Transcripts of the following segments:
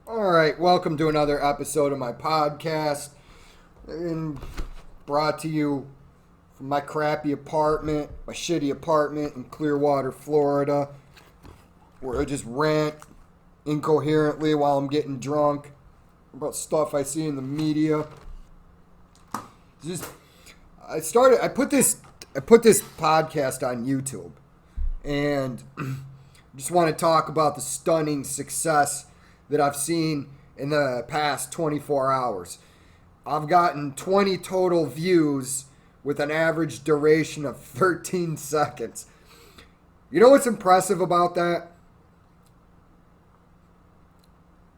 All right, welcome to another episode of my podcast, and brought to you from my crappy apartment, my shitty apartment in Clearwater, Florida, where I just rant incoherently while I'm getting drunk about stuff I see in the media. Just, I put this podcast on YouTube, and just want to talk about the stunning success that I've seen in the past 24 hours. I've gotten 20 total views with an average duration of 13 seconds. You know what's impressive about that?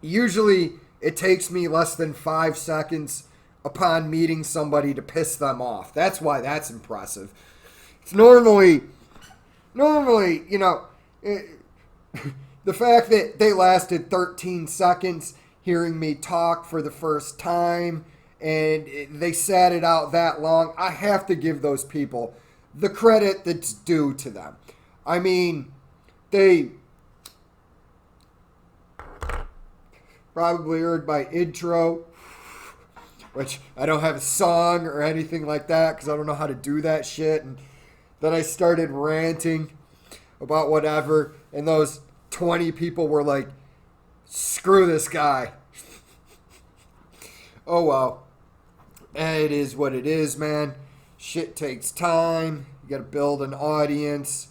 Usually it takes me less than 5 seconds upon meeting somebody to piss them off. That's why that's impressive. It's normally, you know, the fact that they lasted 13 seconds hearing me talk for the first time and they sat it out that long, I have to give those people the credit that's due to them. I mean, they probably heard my intro, which I don't have a song or anything like that because I don't know how to do that shit. And then I started ranting about whatever, and those 20 people were like, screw this guy. Oh well. It is what it is, man. Shit takes time. You gotta build an audience.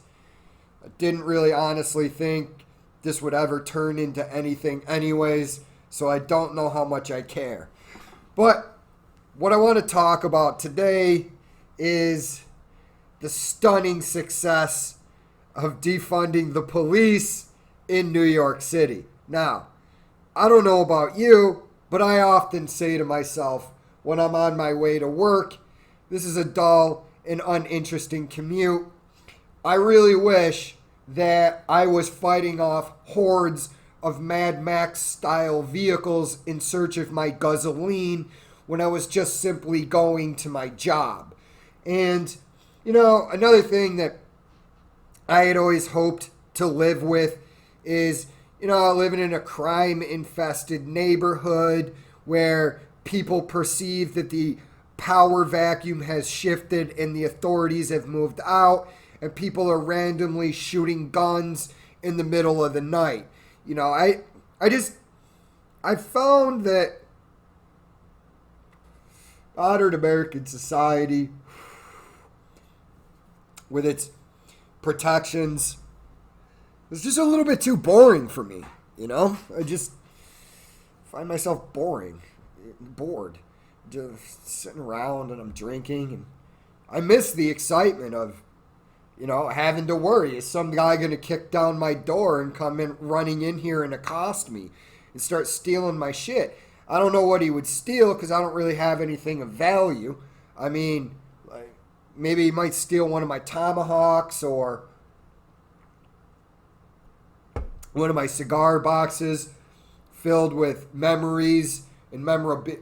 I didn't really honestly think this would ever turn into anything anyways, so I don't know how much I care. But what I want to talk about today is the stunning success of defunding the police in New York City. Now, I don't know about you, but I often say to myself when I'm on my way to work, this is a dull and uninteresting commute. I really wish that I was fighting off hordes of Mad Max style vehicles in search of my gasoline when I was just simply going to my job. And, you know, another thing that I had always hoped to live with is, you know, living in a crime-infested neighborhood where people perceive that the power vacuum has shifted and the authorities have moved out and people are randomly shooting guns in the middle of the night. You know, I found that modern American society, with its protections, it's just a little bit too boring for me, you know? I just find myself bored, just sitting around and I'm drinking, and I miss the excitement of, you know, having to worry, is some guy going to kick down my door and come in running in here and accost me and start stealing my shit? I don't know what he would steal because I don't really have anything of value. I mean, like, maybe he might steal one of my tomahawks or one of my cigar boxes filled with memories and memorabilia,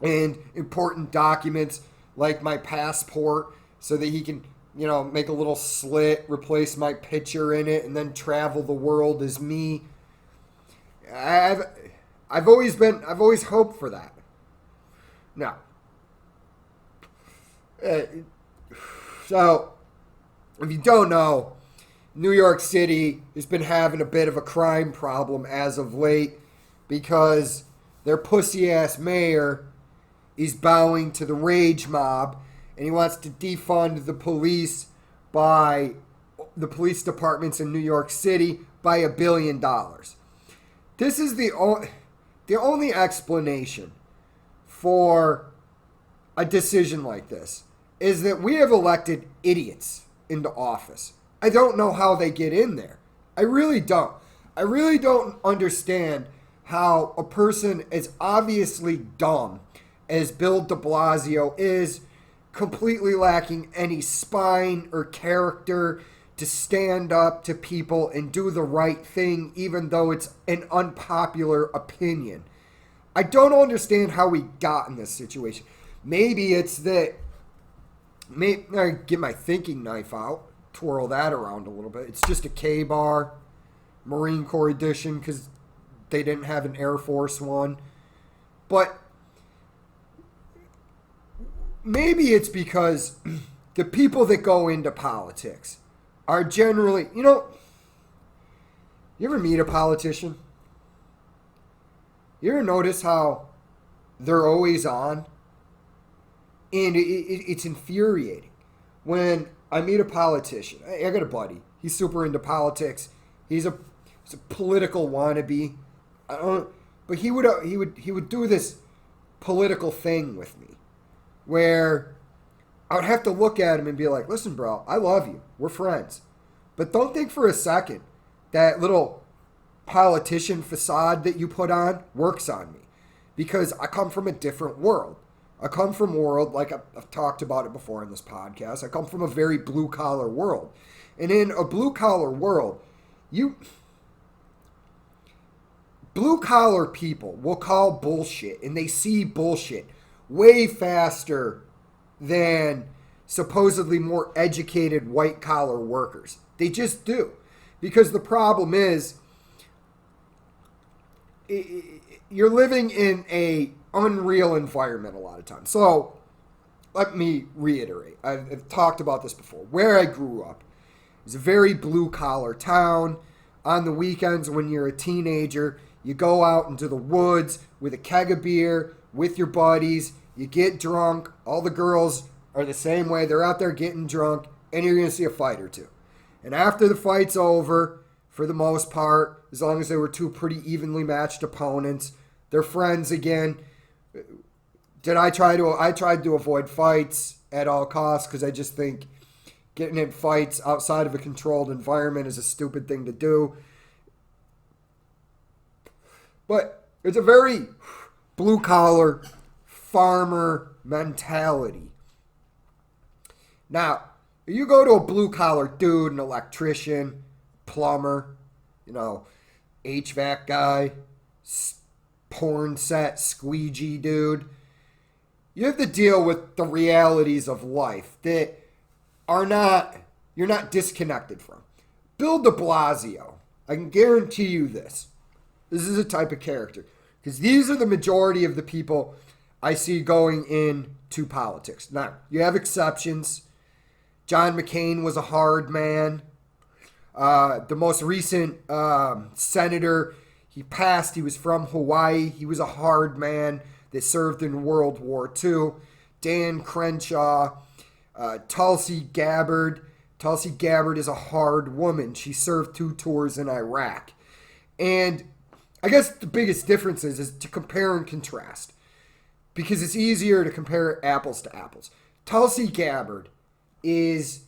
and important documents like my passport so that he can, you know, make a little slit, replace my picture in it, and then travel the world as me. I've always hoped for that. Now, so if you don't know, New York City has been having a bit of a crime problem as of late because their pussy-ass mayor is bowing to the rage mob, and he wants to defund the police by the police departments in New York City by $1 billion. This is the only explanation for a decision like this, is that we have elected idiots into office. I don't know how they get in there. I really don't. I really don't understand how a person as obviously dumb as Bill de Blasio is, completely lacking any spine or character to stand up to people and do the right thing, even though it's an unpopular opinion. I don't understand how we got in this situation. Maybe it's that, maybe I get my thinking knife out, twirl that around a little bit. It's just a K-bar. Marine Corps edition because they didn't have an Air Force one. But maybe it's because the people that go into politics are generally, you ever meet a politician? You ever notice how they're always on? And it's infuriating. When I meet a politician, I got a buddy. He's super into politics. He's a political wannabe. But he would do this political thing with me, where I would have to look at him and be like, "Listen, bro, I love you. We're friends, but don't think for a second that little politician facade that you put on works on me, because I come from a different world. I come from a world, like I've talked about it before in this podcast, I come from a very blue-collar world. And in a blue-collar world, blue-collar people will call bullshit, and they see bullshit way faster than supposedly more educated white-collar workers. They just do. Because the problem is, you're living in a unreal environment a lot of times. So, let me reiterate. I've talked about this before. Where I grew up is a very blue-collar town. On the weekends when you're a teenager, you go out into the woods with a keg of beer with your buddies. You get drunk. All the girls are the same way. They're out there getting drunk, and you're going to see a fight or two. And after the fight's over, for the most part, as long as they were two pretty evenly matched opponents, they're friends again. I tried to avoid fights at all costs because I just think getting in fights outside of a controlled environment is a stupid thing to do. But it's a very blue-collar farmer mentality. Now, if you go to a blue-collar dude, an electrician, plumber, HVAC guy, porn set, squeegee dude, you have to deal with the realities of life that you're not disconnected from. Bill de Blasio, I can guarantee you this. This is a type of character. Because these are the majority of the people I see going into politics. Now, you have exceptions. John McCain was a hard man. The most recent senator he passed, he was from Hawaii. He was a hard man that served in World War II. Dan Crenshaw, Tulsi Gabbard. Tulsi Gabbard is a hard woman. She served 2 tours in Iraq. And I guess the biggest difference is to compare and contrast, because it's easier to compare apples to apples. Tulsi Gabbard is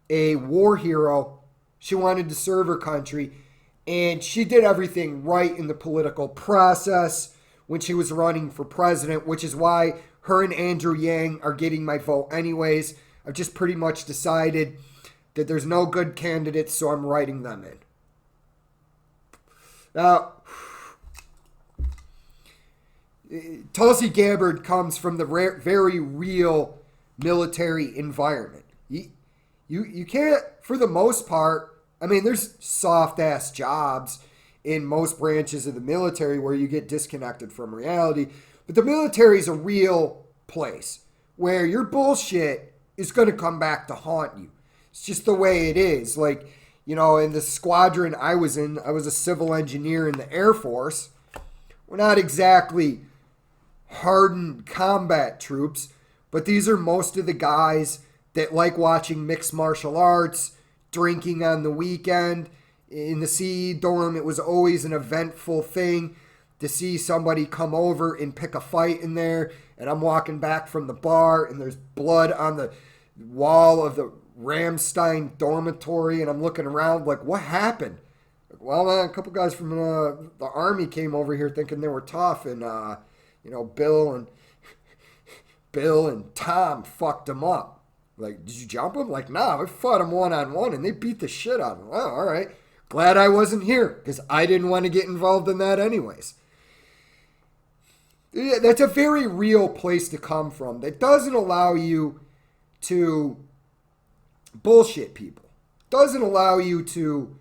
a war hero. She wanted to serve her country, and she did everything right in the political process when she was running for president, which is why her and Andrew Yang are getting my vote anyways. I've just pretty much decided that there's no good candidates, so I'm writing them in. Now, Tulsi Gabbard comes from the very real military environment. You can't, for the most part, there's soft-ass jobs in most branches of the military where you get disconnected from reality, but the military is a real place where your bullshit is going to come back to haunt you. It's just the way it is. Like, in the squadron I was in, I was a civil engineer in the Air Force. We're not exactly hardened combat troops, but these are most of the guys that like watching mixed martial arts, drinking on the weekend. In the CE dorm, it was always an eventful thing to see somebody come over and pick a fight in there, and I'm walking back from the bar, and there's blood on the wall of the Ramstein dormitory, and I'm looking around like, what happened? Well, a couple guys from the Army came over here thinking they were tough, and Bill and Tom fucked them up. Like, did you jump them? Like, nah, we fought them one-on-one, and they beat the shit out of them. Oh, all right. Glad I wasn't here, because I didn't want to get involved in that anyways. Yeah, that's a very real place to come from. That doesn't allow you to bullshit people. Doesn't allow you to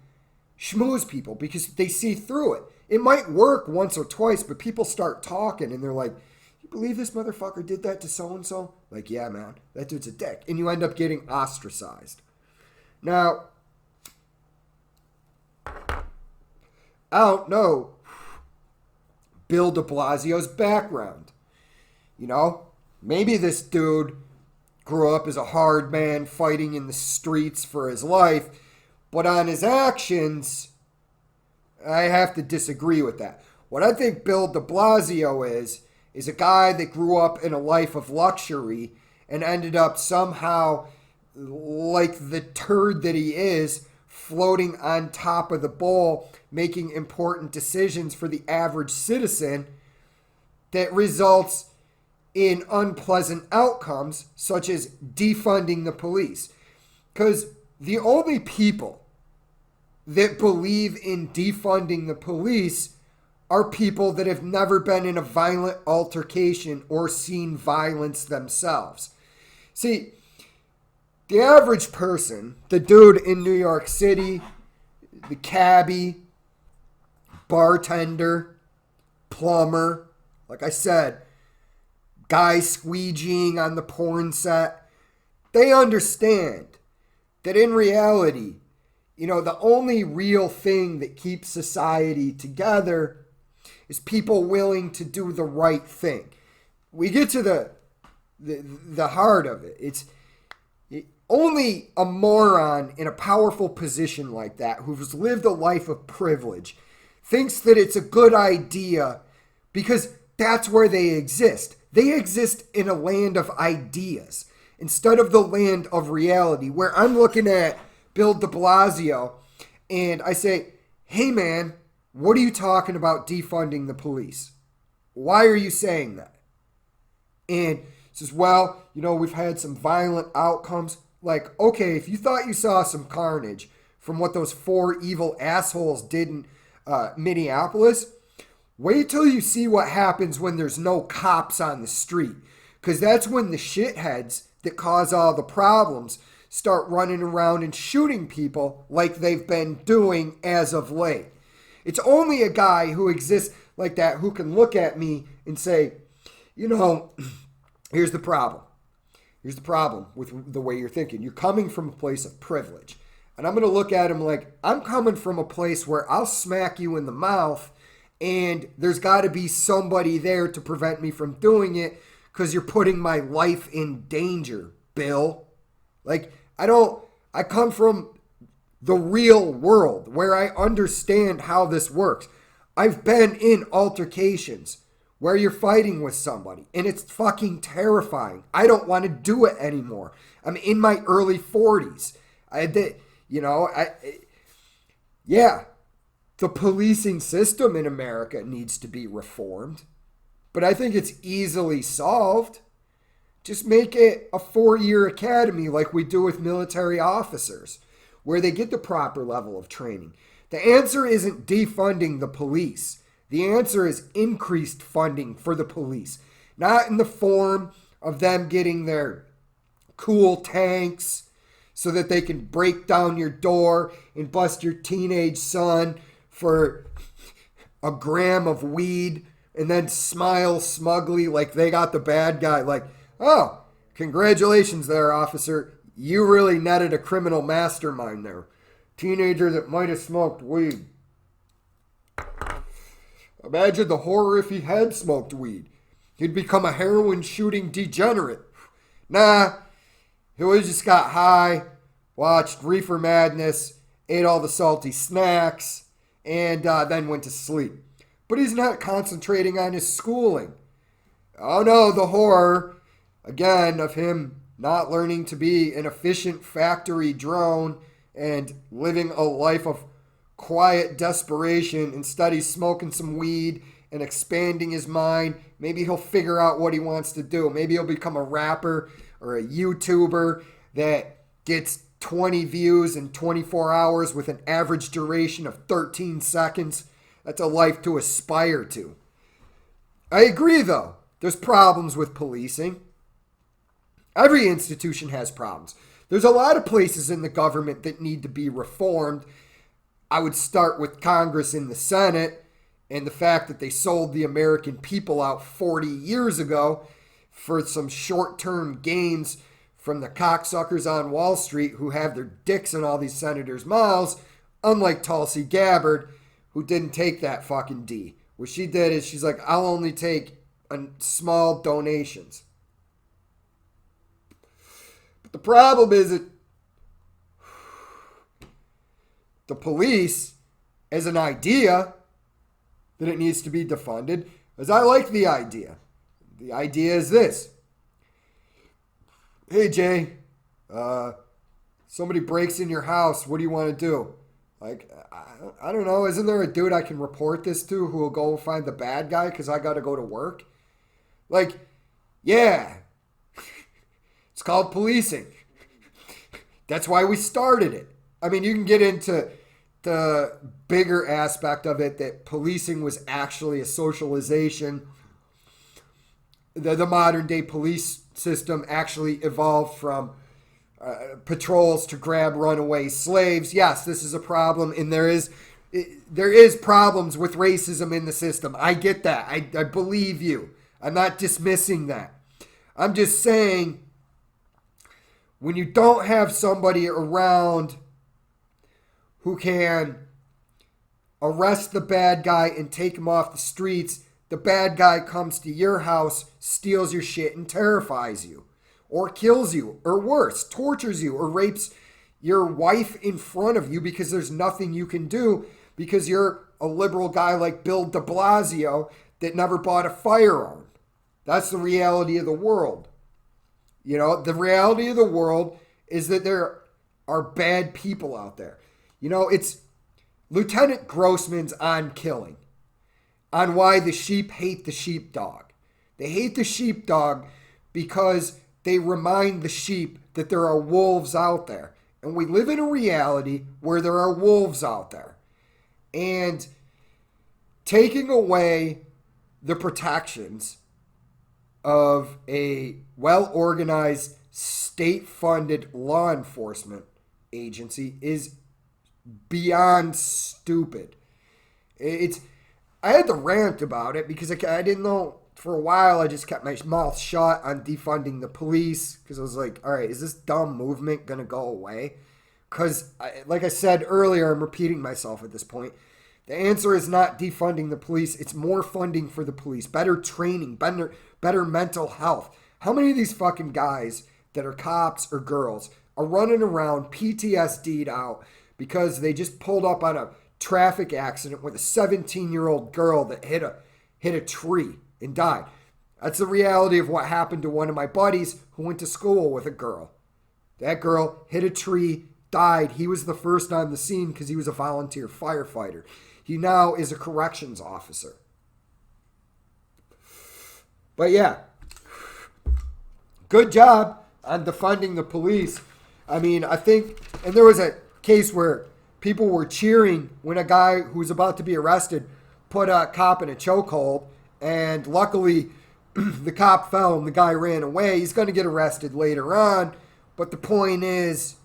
schmooze people because they see through it. It might work once or twice, but people start talking and they're like, you believe this motherfucker did that to so-and-so? Like, yeah, man, that dude's a dick. And you end up getting ostracized. Now, I don't know Bill de Blasio's background. You know, maybe this dude grew up as a hard man fighting in the streets for his life, but on his actions, I have to disagree with that. What I think Bill de Blasio is a guy that grew up in a life of luxury and ended up somehow, like the turd that he is, floating on top of the bowl, making important decisions for the average citizen that results in unpleasant outcomes, such as defunding the police. Because the only people that believe in defunding the police are people that have never been in a violent altercation or seen violence themselves. See, the average person, the dude in New York City, the cabbie, bartender, plumber, like I said, guy squeegeeing on the porn set, they understand that in reality, you know, the only real thing that keeps society together is people willing to do the right thing. We get to the heart of it. Only a moron in a powerful position like that, who's lived a life of privilege, thinks that it's a good idea because that's where they exist. They exist in a land of ideas instead of the land of reality, where I'm looking at Bill de Blasio and I say, hey man, what are you talking about defunding the police? Why are you saying that? And he says, well, you know, we've had some violent outcomes. Like, okay, if you thought you saw some carnage from what those 4 evil assholes did in Minneapolis, wait till you see what happens when there's no cops on the street. Because that's when the shitheads that cause all the problems start running around and shooting people like they've been doing as of late. It's only a guy who exists like that who can look at me and say, you know, here's the problem. Here's the problem with the way you're thinking. You're coming from a place of privilege. And I'm going to look at him like, I'm coming from a place where I'll smack you in the mouth and there's got to be somebody there to prevent me from doing it because you're putting my life in danger, Bill. Like, I come from the real world where I understand how this works. I've been in altercations where you're fighting with somebody and it's fucking terrifying. I don't want to do it anymore. I'm in my early 40s. The policing system in America needs to be reformed, but I think it's easily solved. Just make it a 4-year academy like we do with military officers, where they get the proper level of training. The answer isn't defunding the police. The answer is increased funding for the police, not in the form of them getting their cool tanks so that they can break down your door and bust your teenage son for a gram of weed and then smile smugly like they got the bad guy. Like, oh, congratulations there, officer. You really netted a criminal mastermind there. Teenager that might have smoked weed. Imagine the horror if he had smoked weed. He'd become a heroin shooting degenerate. Nah, he always just got high, watched Reefer Madness, ate all the salty snacks, and then went to sleep. But he's not concentrating on his schooling. Oh no, the horror, again, of him not learning to be an efficient factory drone and living a life of quiet desperation. Instead, he's smoking some weed and expanding his mind. Maybe he'll figure out what he wants to do. Maybe he'll become a rapper or a YouTuber that gets 20 views in 24 hours with an average duration of 13 seconds. That's a life to aspire to. I agree, though. There's problems with policing. Every institution has problems. There's a lot of places in the government that need to be reformed. I would start with Congress and the Senate and the fact that they sold the American people out 40 years ago for some short-term gains from the cocksuckers on Wall Street who have their dicks in all these senators' mouths, unlike Tulsi Gabbard, who didn't take that fucking D. What she did is she's like, I'll only take small donations. But the problem is that the police, as an idea, that it needs to be defunded, as I like the idea. The idea is this. Hey, Jay, somebody breaks in your house. What do you want to do? Like, I don't know. Isn't there a dude I can report this to who will go find the bad guy because I got to go to work? Like, yeah. It's called policing. That's why we started it. I mean, you can get into the bigger aspect of it that policing was actually a socialization. The modern day police system actually evolved from patrols to grab runaway slaves. Yes, this is a problem, and there is problems with racism in the system. I get that. I believe you. I'm not dismissing that. I'm just saying, when you don't have somebody around who can arrest the bad guy and take him off the streets, the bad guy comes to your house, steals your shit, and terrifies you. Or kills you, or worse, tortures you, or rapes your wife in front of you because there's nothing you can do because you're a liberal guy like Bill de Blasio that never bought a firearm. That's the reality of the world. You know, the reality of the world is that there are bad people out there. You know, it's Lieutenant Grossman's on killing, on why the sheep hate the sheepdog. They hate the sheepdog because they remind the sheep that there are wolves out there. And we live in a reality where there are wolves out there. And taking away the protections of a well-organized, state-funded law enforcement agency is beyond stupid. I had to rant about it because I didn't know. For a while, I just kept my mouth shut on defunding the police because I was like, all right, is this dumb movement going to go away? Because, like I said earlier, I'm repeating myself at this point. The answer is not defunding the police. It's more funding for the police, better training, better mental health. How many of these fucking guys that are cops or girls are running around PTSD'd out because they just pulled up on a traffic accident with a 17-year-old girl that hit a tree and died? That's the reality of what happened to one of my buddies who went to school with a girl. That girl hit a tree, died. He was the first on the scene because he was a volunteer firefighter. He now is a corrections officer. But yeah, good job on defunding the police. I mean, I think, and there was a case where people were cheering when a guy who was about to be arrested put a cop in a chokehold. And luckily, the cop fell and the guy ran away. He's going to get arrested later on. But the point is,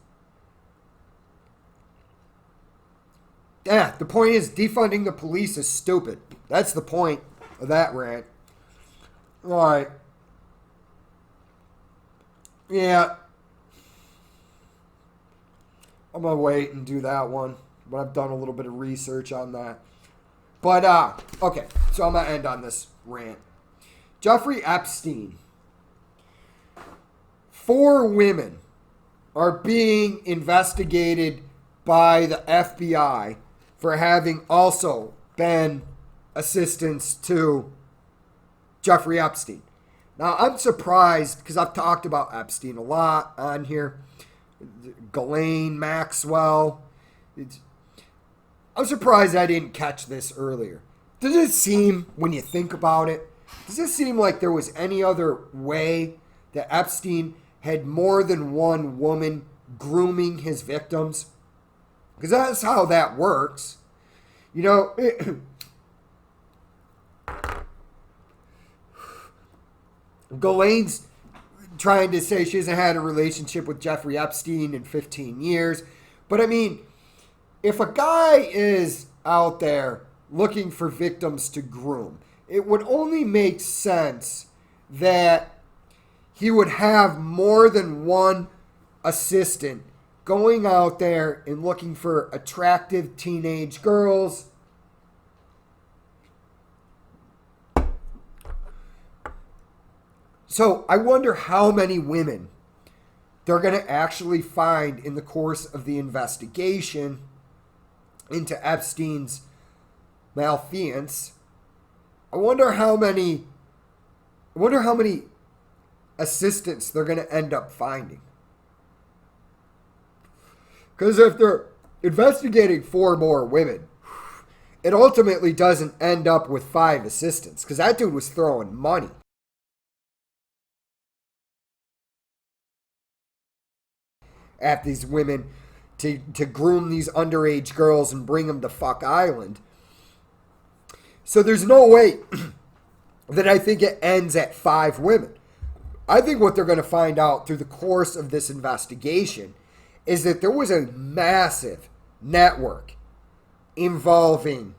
defunding the police is stupid. That's the point of that rant. All right. Yeah. I'm going to wait and do that one. But I've done a little bit of research on that. But, okay, so I'm going to end on this rant. Jeffrey Epstein. 4 women are being investigated by the FBI for having also been assistants to Jeffrey Epstein. Now, I'm surprised because I've talked about Epstein a lot on here. Ghislaine Maxwell. I'm surprised I didn't catch this earlier. Does it seem, when you think about it, does it seem like there was any other way that Epstein had more than one woman grooming his victims? Because that's how that works. You know, Ghislaine's trying to say she hasn't had a relationship with Jeffrey Epstein in 15 years. But I mean, if a guy is out there looking for victims to groom, it would only make sense that he would have more than one assistant going out there and looking for attractive teenage girls. So I wonder how many women they're going to actually find in the course of the investigation into Epstein's malfeasance. I wonder how many assistants they're going to end up finding. Because if they're investigating 4 more women, it ultimately doesn't end up with 5 assistants. Because that dude was throwing money at these women to groom these underage girls and bring them to Fuck Island. So there's no way that I think it ends at 5 women. I think what they're going to find out through the course of this investigation is that there was a massive network involving,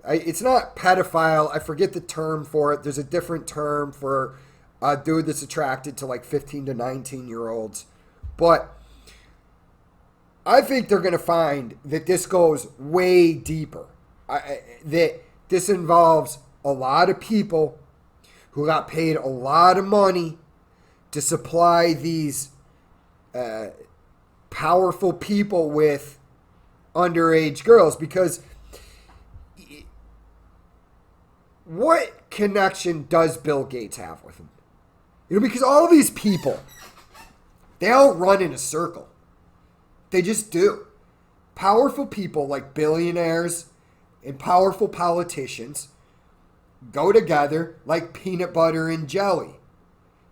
it's not pedophile, I forget the term for it. There's a different term for a dude that's attracted to like 15 to 19-year-olds. But I think they're going to find that this goes way deeper. That this involves a lot of people who got paid a lot of money to supply these powerful people with underage girls. Because what connection does Bill Gates have with him? Because all these people, they all run in a circle. They just do. Powerful people like billionaires and powerful politicians go together like peanut butter and jelly.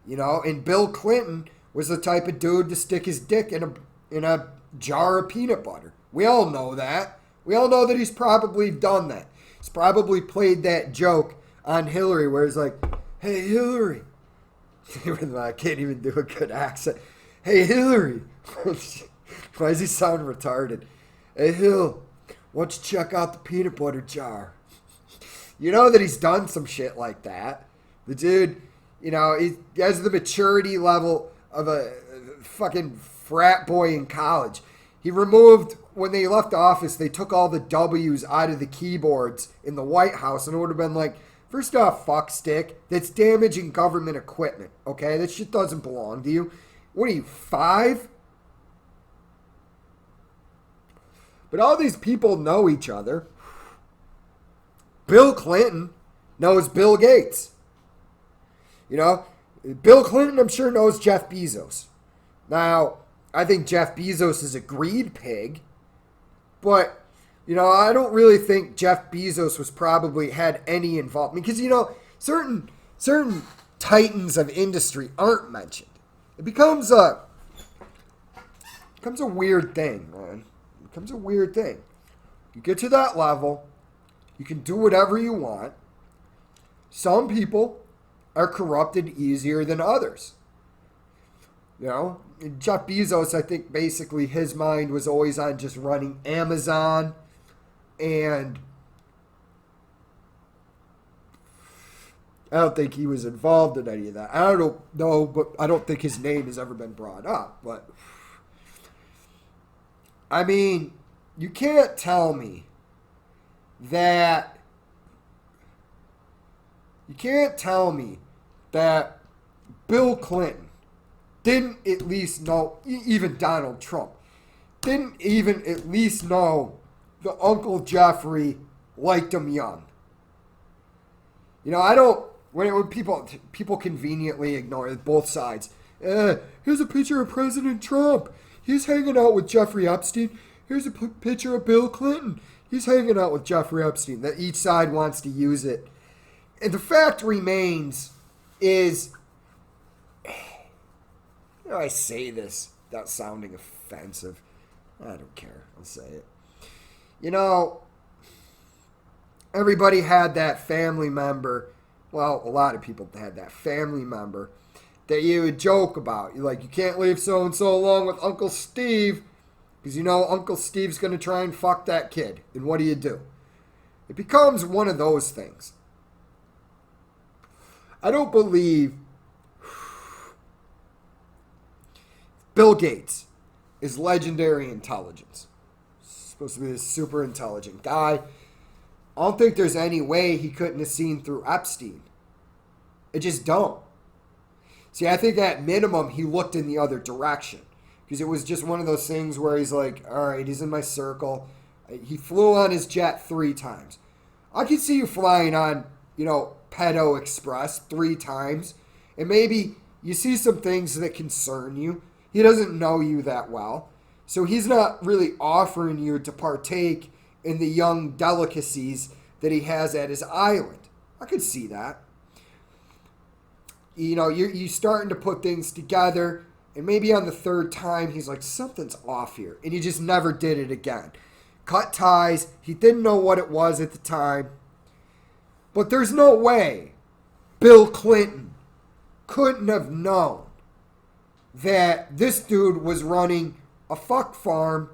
And Bill Clinton was the type of dude to stick his dick in a jar of peanut butter. We all know that. We all know that he's probably done that. He's probably played that joke on Hillary where he's like, "Hey, Hillary." I can't even do a good accent. "Hey, Hillary." Why does he sound retarded? "Hey, Hill, why don't you check out the peanut butter jar?" You know that he's done some shit like that. The dude, he has the maturity level of a fucking frat boy in college. He removed, when they left office, they took all the W's out of the keyboards in the White House, and it would have been like, first off, fuck stick, that's damaging government equipment, okay? That shit doesn't belong to you. What are you, 5? But all these people know each other. Bill Clinton knows Bill Gates. Bill Clinton, I'm sure, knows Jeff Bezos. Now, I think Jeff Bezos is a greed pig. But, I don't really think Jeff Bezos was probably had any involvement. Because, certain titans of industry aren't mentioned. It becomes a weird thing, man. It becomes a weird thing. You get to that level, you can do whatever you want. Some people are corrupted easier than others. Jeff Bezos, I think basically his mind was always on just running Amazon, and I don't think he was involved in any of that. I don't know, but I don't think his name has ever been brought up. But, I mean, you can't tell me that Bill Clinton didn't at least know, even Donald Trump, didn't even at least know the Uncle Jeffrey liked him young. I don't, when people conveniently ignore both sides. Here's a picture of President Trump. He's hanging out with Jeffrey Epstein. Here's a picture of Bill Clinton. He's hanging out with Jeffrey Epstein. That each side wants to use it. And the fact remains is, I say this without sounding offensive. I don't care. I'll say it. Everybody had that family member. Well, a lot of people had that family member that you would joke about. You're like, you can't leave so-and-so alone with Uncle Steve. Because you know Uncle Steve's going to try and fuck that kid. And what do? It becomes one of those things. I don't believe Bill Gates is legendary intelligence. Supposed to be this super intelligent guy. I don't think there's any way he couldn't have seen through Epstein. I just don't. See, I think at minimum he looked in the other direction. Because it was just one of those things where he's like, all right, he's in my circle. He flew on his jet 3 times. I could see you flying on, Pedo Express 3 times. And maybe you see some things that concern you. He doesn't know you that well. So he's not really offering you to partake in the young delicacies that he has at his island. I could see that. You're starting to put things together. And maybe on the 3rd time, he's like, something's off here. And he just never did it again. Cut ties. He didn't know what it was at the time. But there's no way Bill Clinton couldn't have known that this dude was running a fuck farm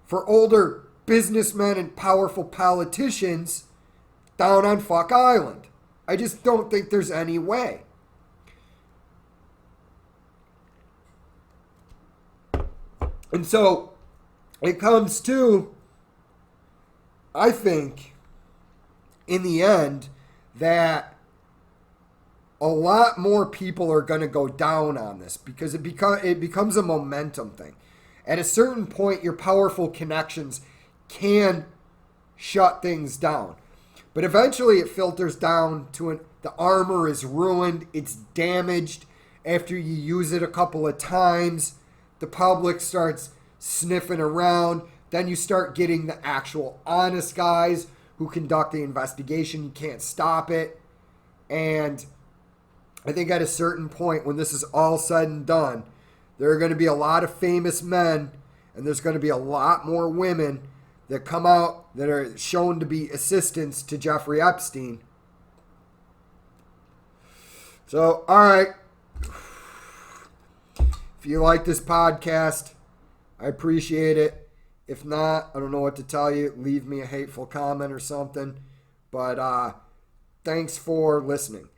for older businessmen and powerful politicians down on Fuck Island. I just don't think there's any way. And so it comes to, I think, in the end, that a lot more people are going to go down on this because it becomes a momentum thing. At a certain point, your powerful connections can shut things down. But eventually it filters down to the armor is ruined, it's damaged after you use it a couple of times. The public starts sniffing around. Then you start getting the actual honest guys who conduct the investigation. You can't stop it. And I think at a certain point, when this is all said and done, there are going to be a lot of famous men, and there's going to be a lot more women that come out that are shown to be assistants to Jeffrey Epstein. So, all right. If you like this podcast, I appreciate it. If not, I don't know what to tell you. Leave me a hateful comment or something. But thanks for listening.